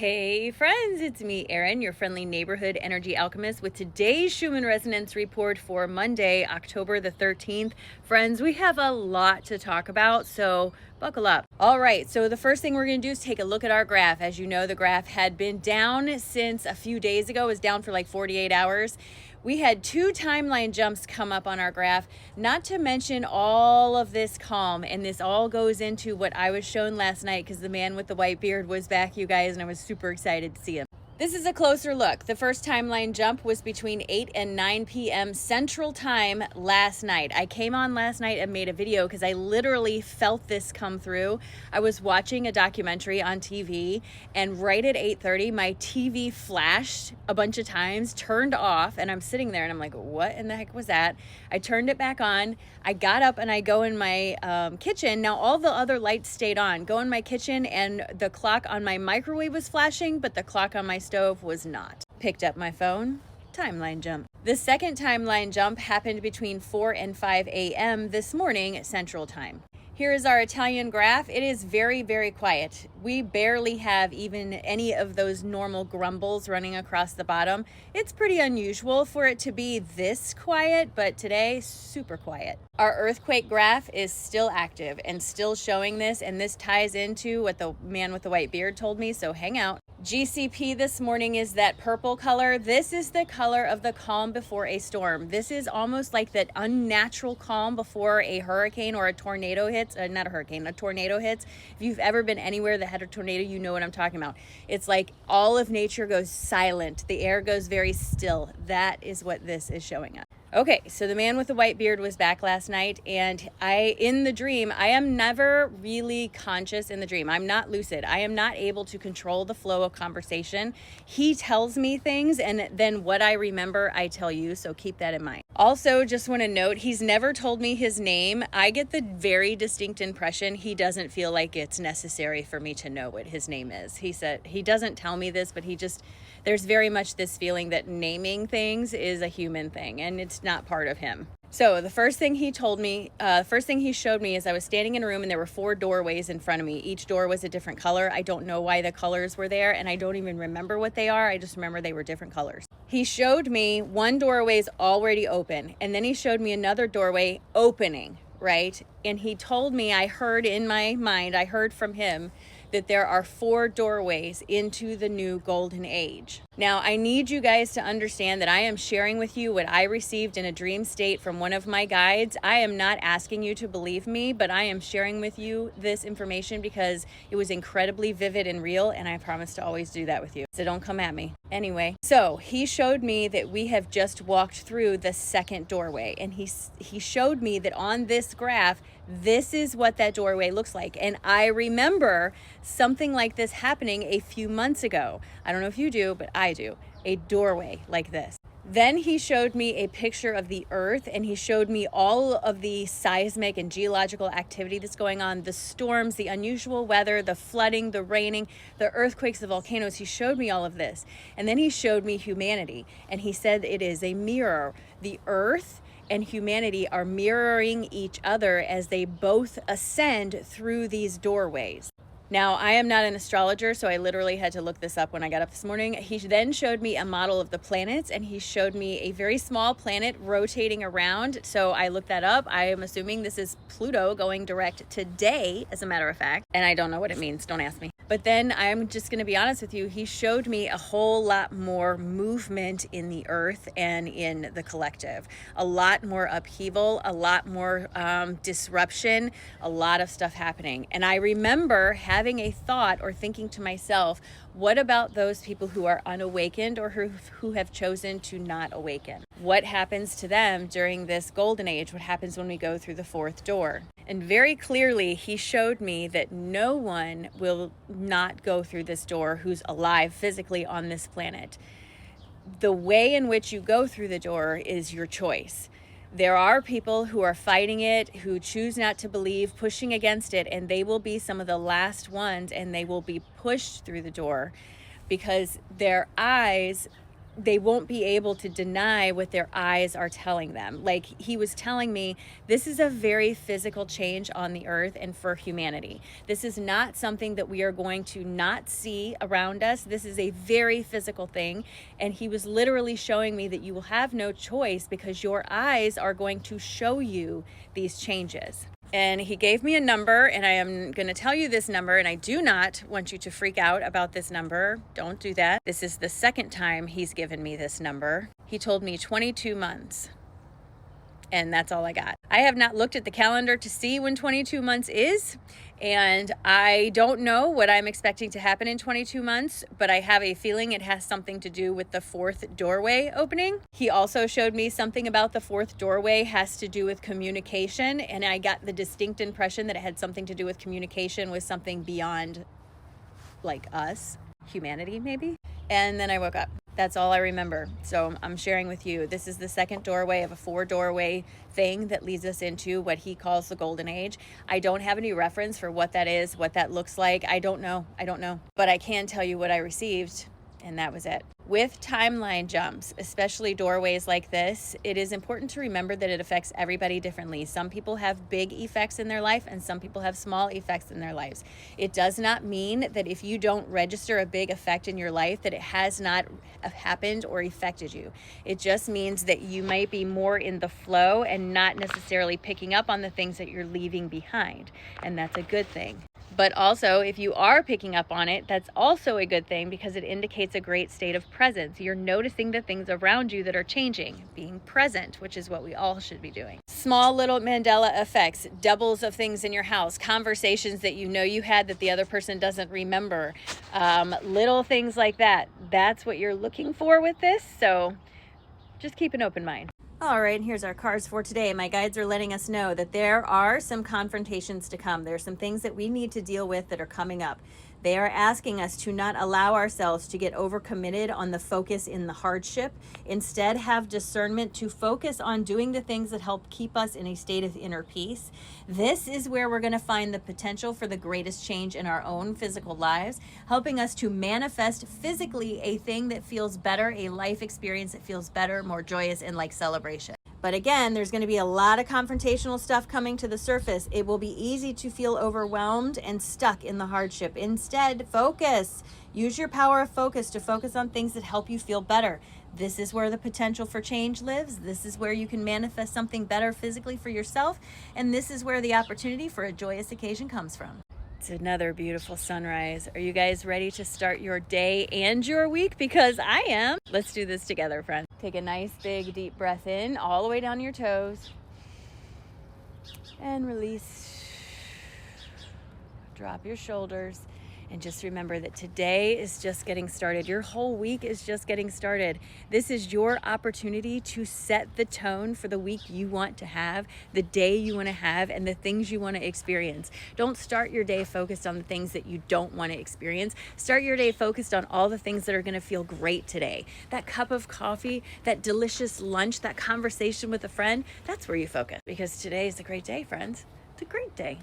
Hey friends, it's me, Erin, your friendly neighborhood energy alchemist with today's Schumann Resonance Report for Monday, October the 13th. Friends, we have a lot to talk about, so buckle up. All right, so the first thing we're going to do is take a look at our graph. As you know, the graph had been down since a few days ago. It was down for like 48 hours. We had two timeline jumps come up on our graph, not to mention all of this calm. And this all goes into what I was shown last night because the man with the white beard was back, you guys, and I was super excited to see him. This is a closer look. The first timeline jump was between 8 and 9 p.m. Central Time last night. I came on last night and made a video because I literally felt this come through. I was watching a documentary on TV, and right at 8:30, my TV flashed a bunch of times, turned off, and I'm sitting there and I'm like, what in the heck was that? I turned it back on. I got up and I go in my kitchen. Now all the other lights stayed on. Go in my kitchen and the clock on my microwave was flashing, but the clock on my stove was not. Picked up my phone, timeline jump. The second timeline jump happened between 4 and 5 a.m. this morning, Central Time. Here is our Italian graph. It is very, very quiet. We barely have even any of those normal grumbles running across the bottom. It's pretty unusual for it to be this quiet, but today, super quiet. Our earthquake graph is still active and still showing this, and this ties into what the man with the white beard told me, so hang out. GCP this morning is that purple color. This is the color of the calm before a storm. This is almost like that unnatural calm before a hurricane or a tornado hits. Not a hurricane, a tornado hits. If you've ever been anywhere that had a tornado, you know what I'm talking about. It's like all of nature goes silent. The air goes very still. That is what this is showing us. Okay, so the man with the white beard was back last night, and in the dream, I am never really conscious in the dream. I'm not lucid. I am not able to control the flow of conversation. He tells me things, and then what I remember, I tell you, so keep that in mind. Also, just want to note, he's never told me his name. I get the very distinct impression he doesn't feel like it's necessary for me to know what his name is. He said he doesn't tell me this, but there's very much this feeling that naming things is a human thing, and it's not part of him. So the first thing he showed me is I was standing in a room and there were 4 doorways in front of me. Each door was a different color. I don't know why the colors were there, and I don't even remember what they are. I just remember they were different colors. He showed me one doorway is already open, and then he showed me another doorway opening, right? And he told me, I heard in my mind, I heard from him that there are 4 doorways into the new golden age. Now, I need you guys to understand that I am sharing with you what I received in a dream state from one of my guides. I am not asking you to believe me, but I am sharing with you this information because it was incredibly vivid and real, and I promise to always do that with you. So don't come at me. Anyway, so he showed me that we have just walked through the second doorway, and he showed me that on this graph, this is what that doorway looks like. And I remember something like this happening a few months ago. I don't know if you do, but I do. A doorway like this. Then he showed me a picture of the earth, and he showed me all of the seismic and geological activity that's going on, the storms, the unusual weather, the flooding, the raining, the earthquakes, the volcanoes. He showed me all of this. And then he showed me humanity, and he said it is a mirror. The earth and humanity are mirroring each other as they both ascend through these doorways. Now, I am not an astrologer, so I literally had to look this up when I got up this morning. He then showed me a model of the planets, and he showed me a very small planet rotating around. So I looked that up. I am assuming this is Pluto going direct today, as a matter of fact. And I don't know what it means. Don't ask me. But then I'm just going to be honest with you. He showed me a whole lot more movement in the earth and in the collective. A lot more upheaval, a lot more disruption, a lot of stuff happening. And I remember having a thought or thinking to myself, what about those people who are unawakened or who have chosen to not awaken? What happens to them during this golden age? What happens when we go through the 4th door? And very clearly, he showed me that no one will not go through this door who's alive physically on this planet. The way in which you go through the door is your choice. There are people who are fighting it, who choose not to believe, pushing against it, and they will be some of the last ones, and they will be pushed through the door because their eyes they won't be able to deny what their eyes are telling them. Like he was telling me, this is a very physical change on the earth and for humanity. This is not something that we are going to not see around us. This is a very physical thing. And he was literally showing me that you will have no choice because your eyes are going to show you these changes. And he gave me a number, and I am going to tell you this number, and I do not want you to freak out about this number. Don't do that. This is the second time he's given me this number. He told me 22 months. And that's all I got. I have not looked at the calendar to see when 22 months is, and I don't know what I'm expecting to happen in 22 months, but I have a feeling it has something to do with the fourth doorway opening. He also showed me something about the fourth doorway has to do with communication, and I got the distinct impression that it had something to do with communication with something beyond like us, humanity maybe. And then I woke up. That's all I remember. So I'm sharing with you. This is the second doorway of a 4-doorway thing that leads us into what he calls the golden age. I don't have any reference for what that is, what that looks like. I don't know. But I can tell you what I received, and that was it. With timeline jumps, especially doorways like this, it is important to remember that it affects everybody differently. Some people have big effects in their life and some people have small effects in their lives. It does not mean that if you don't register a big effect in your life that it has not happened or affected you. It just means that you might be more in the flow and not necessarily picking up on the things that you're leaving behind. And that's a good thing. But also, if you are picking up on it, that's also a good thing because it indicates a great state of presence. You're noticing the things around you that are changing, being present, which is what we all should be doing. Small little Mandela effects, doubles of things in your house, conversations that you know you had that the other person doesn't remember, little things like that. That's what you're looking for with this. So just keep an open mind. All right, and here's our cards for today. My guides are letting us know that there are some confrontations to come. There are some things that we need to deal with that are coming up. They are asking us to not allow ourselves to get overcommitted on the focus in the hardship. Instead, have discernment to focus on doing the things that help keep us in a state of inner peace. This is where we're going to find the potential for the greatest change in our own physical lives, helping us to manifest physically a thing that feels better, a life experience that feels better, more joyous, and like celebration. But again, there's going to be a lot of confrontational stuff coming to the surface. It will be easy to feel overwhelmed and stuck in the hardship. Instead, focus. Use your power of focus to focus on things that help you feel better. This is where the potential for change lives. This is where you can manifest something better physically for yourself. And this is where the opportunity for a joyous occasion comes from. It's another beautiful sunrise. Are you guys ready to start your day and your week? Because I am. Let's do this together, friends. Take a nice big deep breath in all the way down your toes. And release. Drop your shoulders. And just remember that today is just getting started. Your whole week is just getting started. This is your opportunity to set the tone for the week you want to have, the day you want to have, and the things you want to experience. Don't start your day focused on the things that you don't want to experience. Start your day focused on all the things that are going to feel great today. That cup of coffee, that delicious lunch, that conversation with a friend, that's where you focus. Because today is a great day, friends. It's a great day.